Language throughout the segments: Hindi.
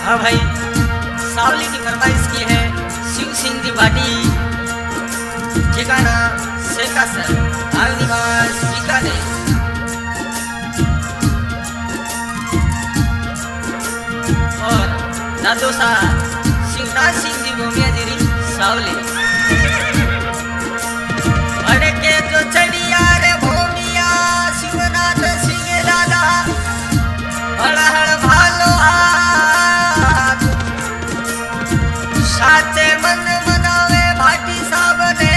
हाँ भाई, सावली की फरमाइश की है शिव सिंह जी भाटी, ठिकाना शेखासर, हाल निवास बीकानेर। और दादोसा शिवनाथ सिंह जी भूमिया जी सावली। अड़के जो चढ़िया रे भूमिया शिवनाथ सिंह दादा, हड़ भालो हाथ, साचे मन मनावे भाटी साहब ने,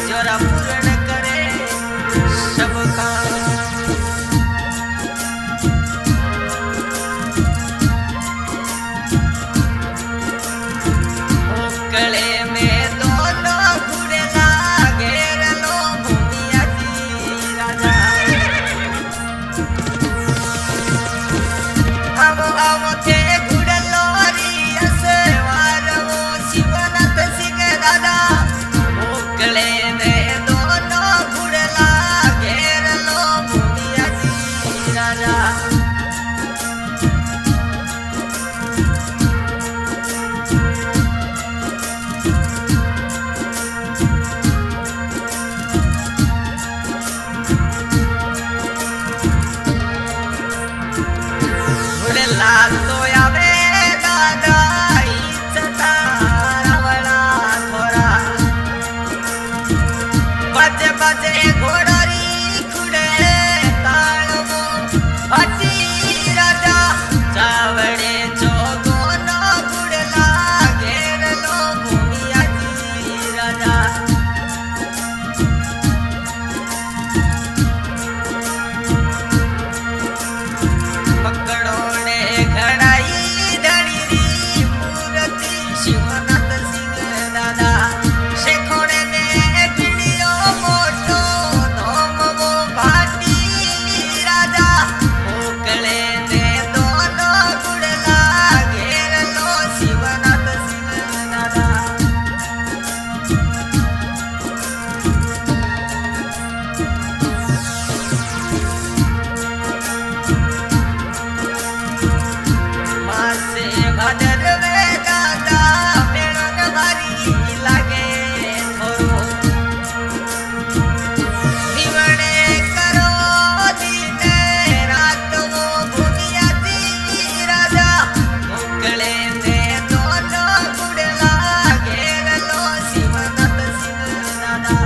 जोरा पूर्ण करे सब काम। मोकले में दोनों घुड़े घेर लो भूमिया जी राजा। आवो थे घुड़लो रियस वारवो शिवनाथ सिंह दादा, मोकले में दोनों घुड़ला घेर लो भूमिया जी राजा। लाल तो आवे दादा इच्छता रावला थोरा, बजे बजे घोड़री खुड़े तालवो हटी राजा। चावड़े चोगो नो गुड़ला घेर लो भूमिया जी राजा। पकड़ो ने घड़ाई धड़ी री मूर्ति शिवनाथ सिंह दादा, शेखोड़े ने भिड़ियो मोटो धोम वो भाटी राजा। मोकले ने दोनों गुड़ला घेर लो शिवनाथ सिंह दादा। मासे भादर में दादा मेलन भारी लागे थोरो, निवणे करो दीने रात वो भूमिया जी राजा। मोकले ने दोनों गुड़ला घेर लो शिवनाथ सिंह दादा।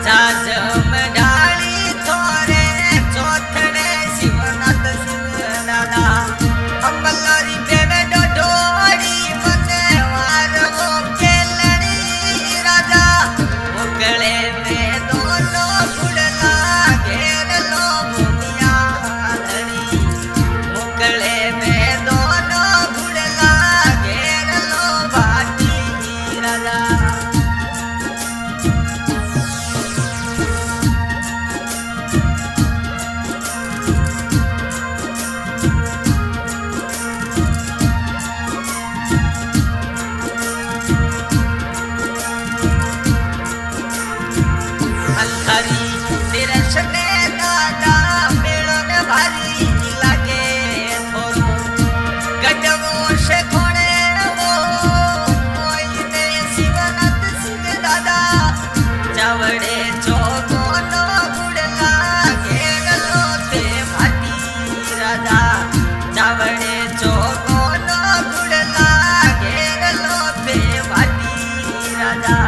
जाजम डाली थोरे चौथड़े शिवनाथ सिंह दादा, अम्बलारी बेबे डोडोड़ी मने वारवो केलड़ी राजा। मोकले में दोनों गुड़ला घेर लो भूमिया धड़ी, मोकले में दोनों गुड़ला घेर लो भाटी राजा। अंधारी दर्शने दादा मेलन भारी लागे थोरो, गजवो शेखोड़े वो मोइने शिवनाथ सिंह दादा। चावड़े चोगो नो गुड़ला घेर लो ते भाटी राजा। चावड़े चोगो नो गुड़ला घेर लो ते भाटी राजा।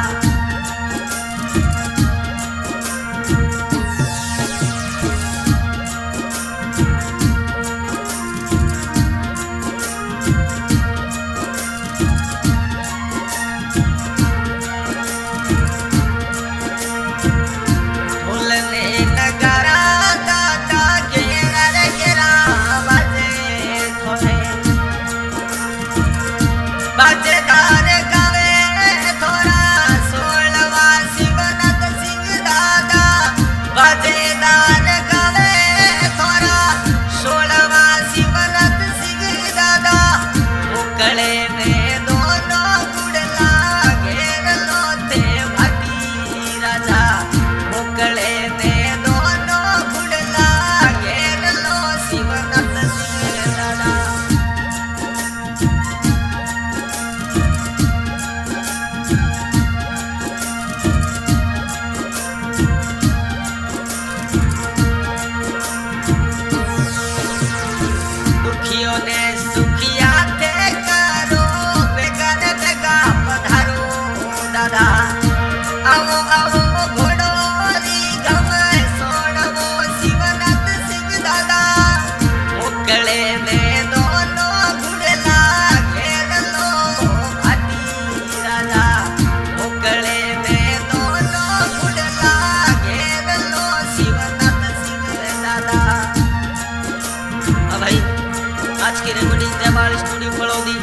गोपाल स्टूडियो फलोदी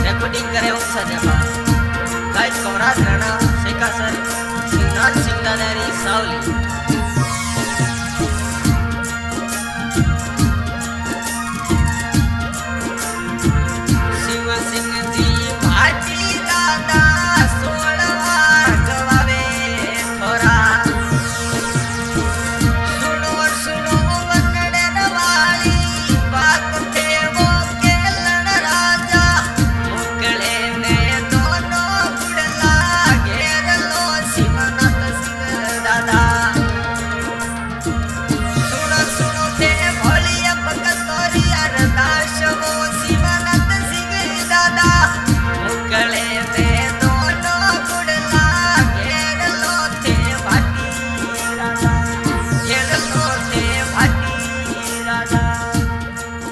रिकॉर्डिंग करे उत्सव देवा गाइस कमराज राणा शेखा सर शिवनाथ शिवदादारी सावली